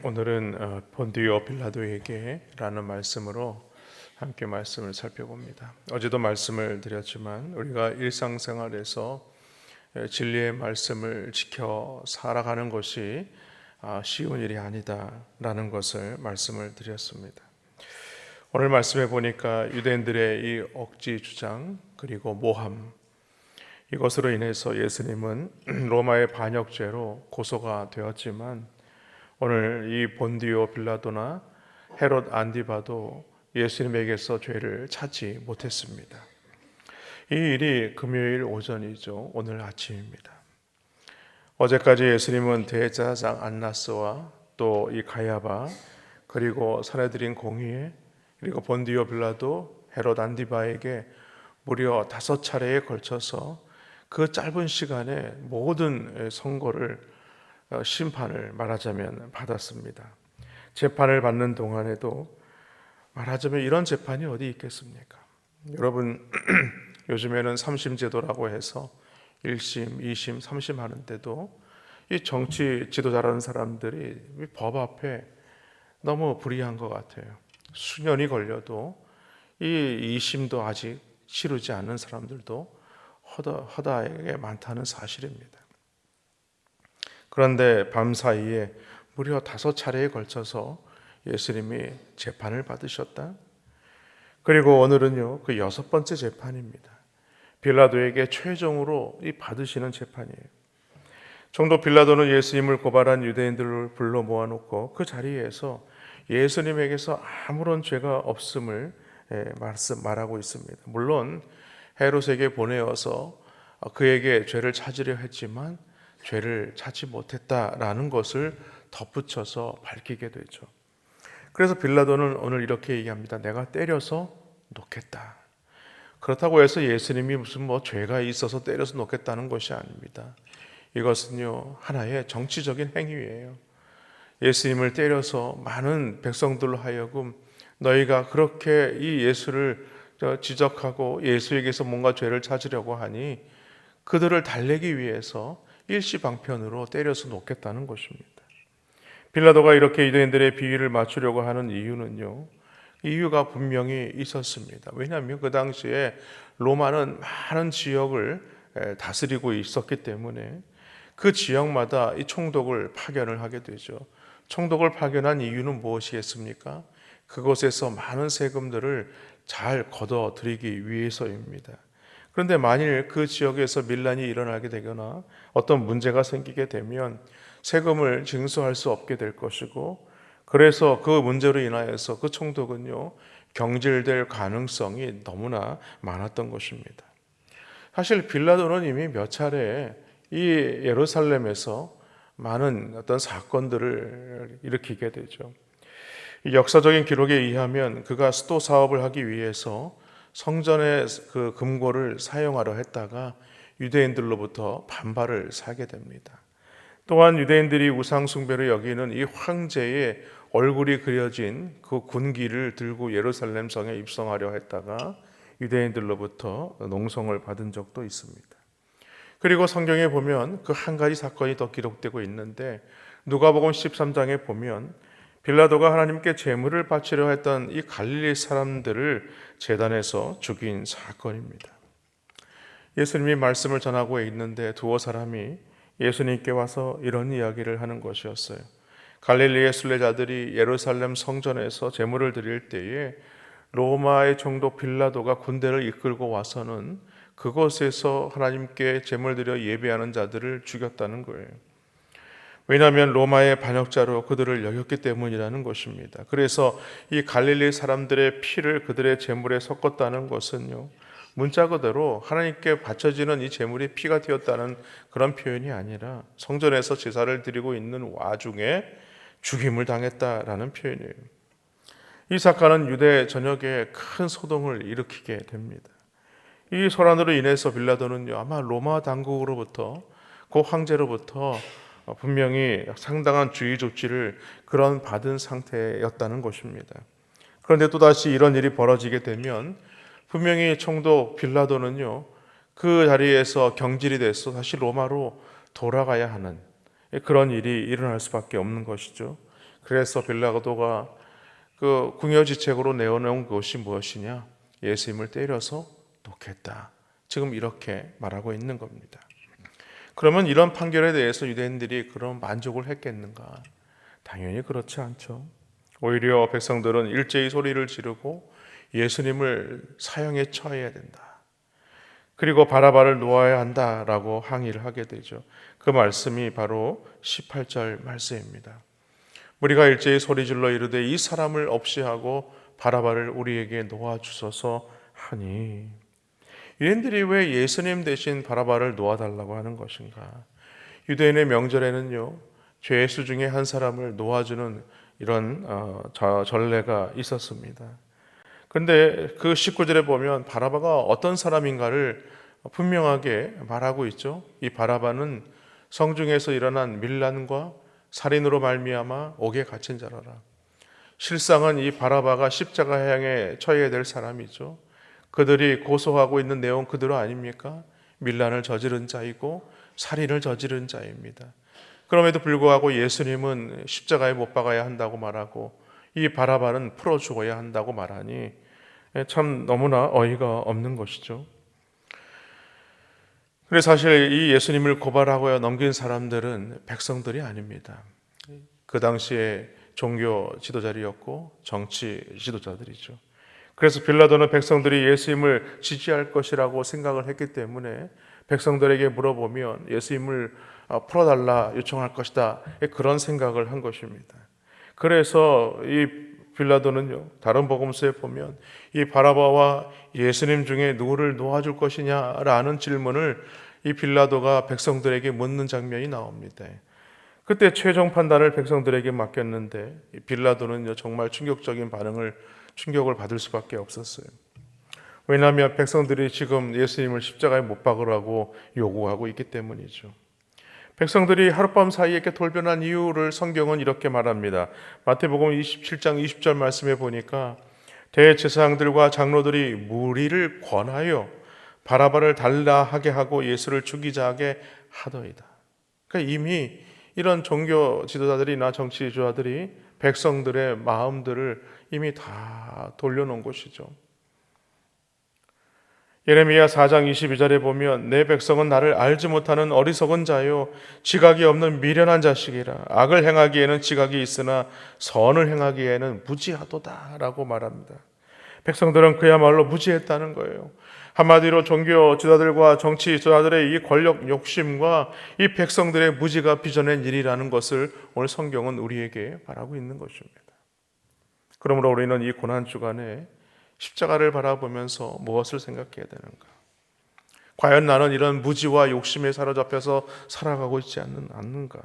오늘은 본디오 빌라도에게라는 말씀으로 함께 말씀을 살펴봅니다. 어제도 말씀을 드렸지만 우리가 일상생활에서 진리의 말씀을 지켜 살아가는 것이 쉬운 일이 아니다라는 것을 말씀을 드렸습니다. 오늘 말씀해 보니까 유대인들의 이 억지 주장 그리고 모함, 이것으로 인해서 예수님은 로마의 반역죄로 고소가 되었지만 오늘 이 본디오 빌라도나 헤롯 안디바도 예수님에게서 죄를 찾지 못했습니다. 이 일이 금요일 오전이죠. 오늘 아침입니다. 어제까지 예수님은 대제사장 안나스와 또 이 가야바 그리고 사내들인 공의회 그리고 본디오 빌라도 헤롯 안디바에게 무려 5차례에 걸쳐서 그 짧은 시간에 모든 선고를 심판을 말하자면 받았습니다. 재판을 받는 동안에도 말하자면 이런 재판이 어디 있겠습니까? 여러분 요즘에는 3심 제도라고 해서 1심, 2심, 3심 하는데도 이 정치 지도자라는 사람들이 법 앞에 너무 불이한 것 같아요. 수년이 걸려도 이 2심도 아직 치르지 않는 사람들도 허다하게 많다는 사실입니다. 그런데 밤사이에 무려 5차례에 걸쳐서 예수님이 재판을 받으셨다. 그리고 오늘은요, 그 6번째 재판입니다. 빌라도에게 최종으로 받으시는 재판이에요. 총독 빌라도는 예수님을 고발한 유대인들을 불러 모아놓고 그 자리에서 예수님에게서 아무런 죄가 없음을 말하고 있습니다. 물론 헤롯에게 보내어서 그에게 죄를 찾으려 했지만 죄를 찾지 못했다라는 것을 덧붙여서 밝히게 되죠. 그래서 빌라도는 오늘 이렇게 얘기합니다. 내가 때려서 놓겠다. 그렇다고 해서 예수님이 무슨 죄가 있어서 때려서 놓겠다는 것이 아닙니다. 이것은요, 하나의 정치적인 행위예요. 예수님을 때려서 많은 백성들로 하여금 너희가 그렇게 이 예수를 지적하고 예수에게서 뭔가 죄를 찾으려고 하니 그들을 달래기 위해서 일시방편으로 때려서 놓겠다는 것입니다. 빌라도가 이렇게 유대인들의 비위를 맞추려고 하는 이유는요, 이유가 분명히 있었습니다. 왜냐하면 그 당시에 로마는 많은 지역을 다스리고 있었기 때문에 그 지역마다 이 총독을 파견을 하게 되죠. 총독을 파견한 이유는 무엇이겠습니까? 그곳에서 많은 세금들을 잘 걷어들이기 위해서입니다. 그런데 만일 그 지역에서 밀란이 일어나게 되거나 어떤 문제가 생기게 되면 세금을 징수할 수 없게 될 것이고, 그래서 그 문제로 인하여서 그 총독은요, 경질될 가능성이 너무나 많았던 것입니다. 사실 빌라도는 이미 몇 차례 이 예루살렘에서 많은 어떤 사건들을 일으키게 되죠. 역사적인 기록에 의하면 그가 수도 사업을 하기 위해서 성전의 그 금고를 사용하려 했다가 유대인들로부터 반발을 사게 됩니다. 또한 유대인들이 우상 숭배로 여기는 이 황제의 얼굴이 그려진 그 군기를 들고 예루살렘 성에 입성하려 했다가 유대인들로부터 농성을 받은 적도 있습니다. 그리고 성경에 보면 그 한 가지 사건이 더 기록되고 있는데 누가복음 13장에 보면 빌라도가 하나님께 제물을 바치려 했던 이 갈릴리 사람들을 제단에서 죽인 사건입니다. 예수님이 말씀을 전하고 있는데 두어 사람이 예수님께 와서 이런 이야기를 하는 것이었어요. 갈릴리의 순례자들이 예루살렘 성전에서 제물을 드릴 때에 로마의 총독 빌라도가 군대를 이끌고 와서는 그곳에서 하나님께 제물 드려 예배하는 자들을 죽였다는 거예요. 왜냐하면 로마의 반역자로 그들을 여겼기 때문이라는 것입니다. 그래서 이 갈릴리 사람들의 피를 그들의 제물에 섞었다는 것은요, 문자 그대로 하나님께 바쳐지는 이 제물이 피가 되었다는 그런 표현이 아니라 성전에서 제사를 드리고 있는 와중에 죽임을 당했다라는 표현이에요. 이 사건은 유대 전역에 큰 소동을 일으키게 됩니다. 이 소란으로 인해서 빌라도는요, 아마 로마 당국으로부터 그 황제로부터 분명히 상당한 주의 조치를 그런 받은 상태였다는 것입니다. 그런데 또다시 이런 일이 벌어지게 되면 분명히 총독 빌라도는요, 그 자리에서 경질이 돼서 다시 로마로 돌아가야 하는 그런 일이 일어날 수밖에 없는 것이죠. 그래서 빌라도가 그 궁여지책으로 내어놓은 것이 무엇이냐? 예수님을 때려서 놓겠다. 지금 이렇게 말하고 있는 겁니다. 그러면 이런 판결에 대해서 유대인들이 그런 만족을 했겠는가? 당연히 그렇지 않죠. 오히려 백성들은 일제히 소리를 지르고 예수님을 사형에 처해야 된다. 그리고 바라바를 놓아야 한다라고 항의를 하게 되죠. 그 말씀이 바로 18절 말씀입니다. 우리가 일제히 소리질러 이르되 이 사람을 없이 하고 바라바를 우리에게 놓아 주소서 하니, 유대인들이 왜 예수님 대신 바라바를 놓아달라고 하는 것인가? 유대인의 명절에는요, 죄수 중에 한 사람을 놓아주는 이런 전례가 있었습니다. 그런데 그 19절에 보면 바라바가 어떤 사람인가를 분명하게 말하고 있죠. 이 바라바는 성중에서 일어난 밀란과 살인으로 말미암아 옥에 갇힌 자라라. 실상은 이 바라바가 십자가 향에 처해야 될 사람이죠. 그들이 고소하고 있는 내용 그대로 아닙니까? 밀란을 저지른 자이고 살인을 저지른 자입니다. 그럼에도 불구하고 예수님은 십자가에 못 박아야 한다고 말하고 이 바라바는 풀어 죽어야 한다고 말하니 참 너무나 어이가 없는 것이죠. 그래서 사실 이 예수님을 고발하고 넘긴 사람들은 백성들이 아닙니다. 그 당시에 종교 지도자들이었고 정치 지도자들이죠. 그래서 빌라도는 백성들이 예수님을 지지할 것이라고 생각을 했기 때문에 백성들에게 물어보면 예수님을 풀어달라 요청할 것이다, 그런 생각을 한 것입니다. 그래서 이 빌라도는요, 다른 복음서에 보면 이 바라바와 예수님 중에 누구를 놓아줄 것이냐라는 질문을 이 빌라도가 백성들에게 묻는 장면이 나옵니다. 그때 최종 판단을 백성들에게 맡겼는데 빌라도는요, 정말 충격을 받을 수밖에 없었어요. 왜냐하면 백성들이 지금 예수님을 십자가에 못 박으라고 요구하고 있기 때문이죠. 백성들이 하룻밤 사이에 이렇게 돌변한 이유를 성경은 이렇게 말합니다. 마태복음 27장 20절 말씀에 보니까 대제사장들과 장로들이 무리를 권하여 바라바를 달라 하게 하고 예수를 죽이자 하게 하더이다. 그러니까 이미 이런 종교 지도자들이나 정치 지도자들이 백성들의 마음들을 이미 다 돌려놓은 것이죠. 예레미야 4장 22절에 보면 내 백성은 나를 알지 못하는 어리석은 자요 지각이 없는 미련한 자식이라. 악을 행하기에는 지각이 있으나 선을 행하기에는 무지하도다 라고 말합니다. 백성들은 그야말로 무지했다는 거예요. 한마디로 종교 지도자들과 정치 지도자들의 이 권력 욕심과 이 백성들의 무지가 빚어낸 일이라는 것을 오늘 성경은 우리에게 말하고 있는 것입니다. 그러므로 우리는 이 고난주간에 십자가를 바라보면서 무엇을 생각해야 되는가? 과연 나는 이런 무지와 욕심에 사로잡혀서 살아가고 있지 않는가?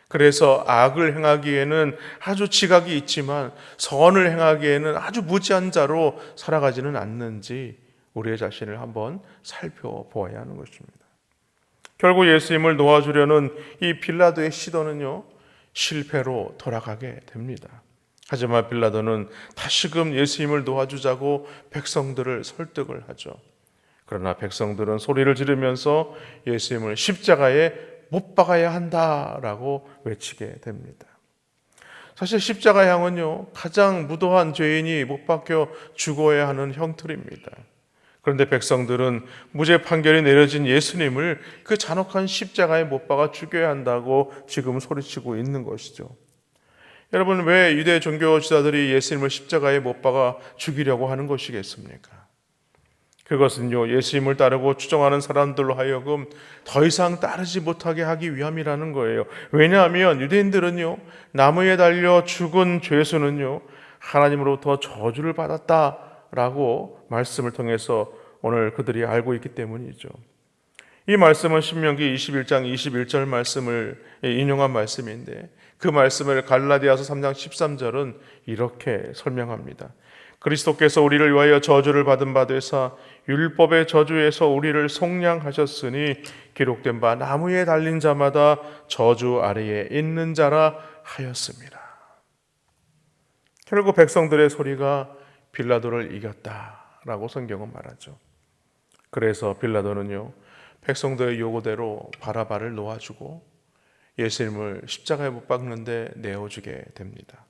그래서 악을 행하기에는 아주 지각이 있지만 선을 행하기에는 아주 무지한 자로 살아가지는 않는지 우리의 자신을 한번 살펴보아야 하는 것입니다. 결국 예수님을 놓아주려는 이 빌라도의 시도는요, 실패로 돌아가게 됩니다. 하지만 빌라도는 다시금 예수님을 놓아주자고 백성들을 설득을 하죠. 그러나 백성들은 소리를 지르면서 예수님을 십자가에 못 박아야 한다라고 외치게 됩니다. 사실 십자가 향은요, 가장 무도한 죄인이 못 박혀 죽어야 하는 형틀입니다. 그런데 백성들은 무죄 판결이 내려진 예수님을 그 잔혹한 십자가에 못 박아 죽여야 한다고 지금 소리치고 있는 것이죠. 여러분, 왜 유대 종교 지도자들이 예수님을 십자가에 못 박아 죽이려고 하는 것이겠습니까? 그것은요, 예수님을 따르고 추종하는 사람들로 하여금 더 이상 따르지 못하게 하기 위함이라는 거예요. 왜냐하면 유대인들은요, 나무에 달려 죽은 죄수는요, 하나님으로부터 저주를 받았다라고 말씀을 통해서 오늘 그들이 알고 있기 때문이죠. 이 말씀은 신명기 21장 21절 말씀을 인용한 말씀인데, 그 말씀을 갈라디아서 3장 13절은 이렇게 설명합니다. 그리스도께서 우리를 위하여 저주를 받은 바 되사 율법의 저주에서 우리를 속량하셨으니 기록된 바 나무에 달린 자마다 저주 아래에 있는 자라 하였습니다. 결국 백성들의 소리가 빌라도를 이겼다라고 성경은 말하죠. 그래서 빌라도는요, 백성들의 요구대로 바라바를 놓아주고 예수님을 십자가에 못 박는데 내어주게 됩니다.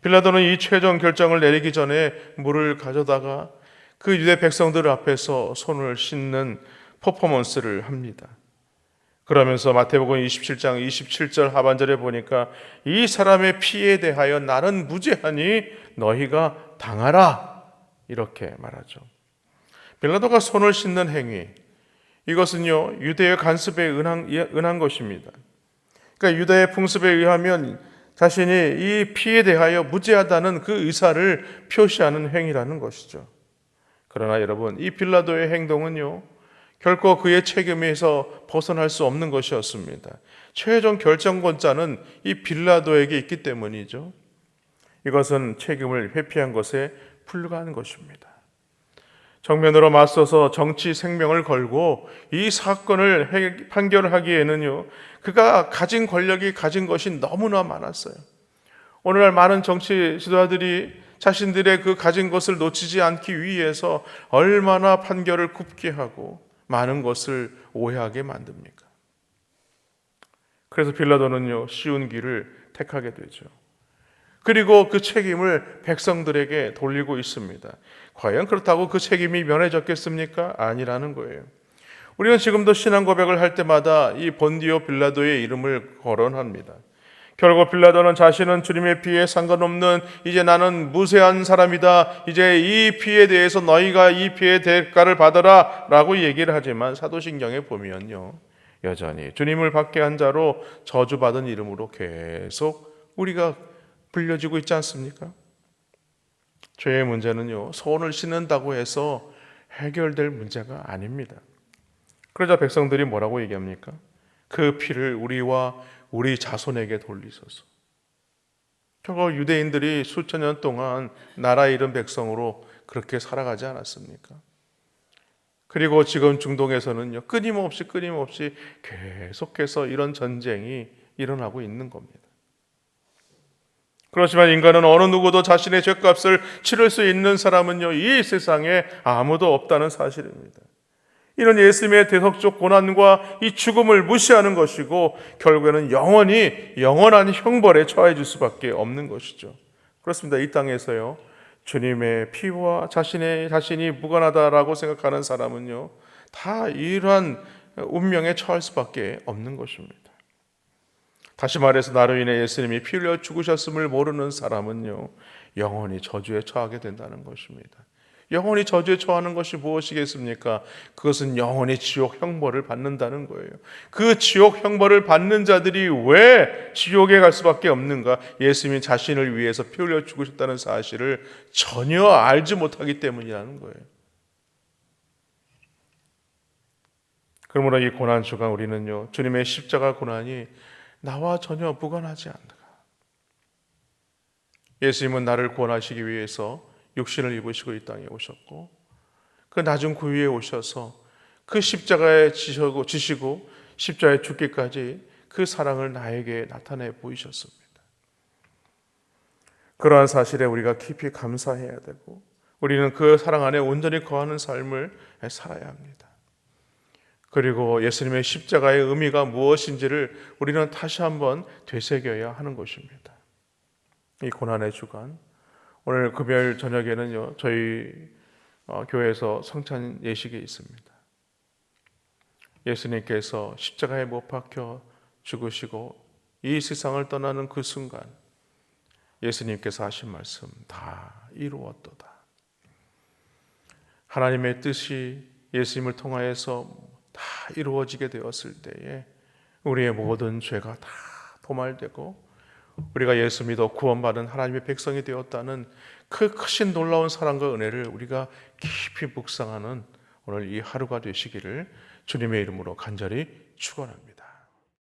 빌라도는 이 최종 결정을 내리기 전에 물을 가져다가 그 유대 백성들 앞에서 손을 씻는 퍼포먼스를 합니다. 그러면서 마태복음 27장 27절 하반절에 보니까 이 사람의 피에 대하여 나는 무죄하니 너희가 당하라, 이렇게 말하죠. 빌라도가 손을 씻는 행위, 이것은요 유대의 간습에 은한 것입니다. 그러니까 유대의 풍습에 의하면 자신이 이 피에 대하여 무죄하다는 그 의사를 표시하는 행위라는 것이죠. 그러나 여러분, 이 빌라도의 행동은요 결코 그의 책임에서 벗어날 수 없는 것이었습니다. 최종 결정권자는 이 빌라도에게 있기 때문이죠. 이것은 책임을 회피한 것에 불과한 것입니다. 정면으로 맞서서 정치 생명을 걸고 이 사건을 판결하기에는요 그가 가진 권력이 가진 것이 너무나 많았어요. 오늘날 많은 정치 지도자들이 자신들의 그 가진 것을 놓치지 않기 위해서 얼마나 판결을 굽게 하고 많은 것을 오해하게 만듭니까? 그래서 빌라도는요 쉬운 길을 택하게 되죠. 그리고 그 책임을 백성들에게 돌리고 있습니다. 과연 그렇다고 그 책임이 면해졌겠습니까? 아니라는 거예요. 우리는 지금도 신앙 고백을 할 때마다 이 본디오 빌라도의 이름을 거론합니다. 결국 빌라도는 자신은 주님의 피에 상관없는 이제 나는 무죄한 사람이다, 이제 이 피에 대해서 너희가 이 피의 대가를 받아라 라고 얘기를 하지만 사도신경에 보면요 여전히 주님을 받게 한 자로 저주받은 이름으로 계속 우리가 불려지고 있지 않습니까? 죄의 문제는요 손을 씻는다고 해서 해결될 문제가 아닙니다. 그러자 백성들이 뭐라고 얘기합니까? 그 피를 우리와 우리 자손에게 돌리소서. 결국 유대인들이 수천 년 동안 나라 잃은 백성으로 그렇게 살아가지 않았습니까? 그리고 지금 중동에서는요 끊임없이 계속해서 이런 전쟁이 일어나고 있는 겁니다. 그렇지만 인간은 어느 누구도 자신의 죄값을 치를 수 있는 사람은요 이 세상에 아무도 없다는 사실입니다. 이런 예수님의 대속적 고난과 이 죽음을 무시하는 것이고 결국에는 영원한 형벌에 처해질 수밖에 없는 것이죠. 그렇습니다. 이 땅에서요 주님의 피와 자신이 무관하다라고 생각하는 사람은요 다 이러한 운명에 처할 수밖에 없는 것입니다. 다시 말해서 나로 인해 예수님이 피 흘려 죽으셨음을 모르는 사람은요 영원히 저주에 처하게 된다는 것입니다. 영원히 저주에 처하는 것이 무엇이겠습니까? 그것은 영원히 지옥 형벌을 받는다는 거예요. 그 지옥 형벌을 받는 자들이 왜 지옥에 갈 수밖에 없는가? 예수님이 자신을 위해서 피 흘려 죽으셨다는 사실을 전혀 알지 못하기 때문이라는 거예요. 그러므로 이 고난 주간 우리는요 주님의 십자가 고난이 나와 전혀 무관하지 않는가. 예수님은 나를 구원하시기 위해서 육신을 입으시고 이 땅에 오셨고 그 낮은 구유에 오셔서 그 십자가에 지시고 십자가에 죽기까지 그 사랑을 나에게 나타내 보이셨습니다. 그러한 사실에 우리가 깊이 감사해야 되고 우리는 그 사랑 안에 온전히 거하는 삶을 살아야 합니다. 그리고 예수님의 십자가의 의미가 무엇인지를 우리는 다시 한번 되새겨야 하는 것입니다. 이 고난의 주간 오늘 금요일 저녁에는요 저희 교회에서 성찬 예식이 있습니다. 예수님께서 십자가에 못 박혀 죽으시고 이 세상을 떠나는 그 순간 예수님께서 하신 말씀 다 이루었도다. 하나님의 뜻이 예수님을 통하여서 다 이루어지게 되었을 때에 우리의 모든 죄가 다 도말되고 우리가 예수 믿어 구원받은 하나님의 백성이 되었다는 그 크신 놀라운 사랑과 은혜를 우리가 깊이 묵상하는 오늘 이 하루가 되시기를 주님의 이름으로 간절히 축원합니다.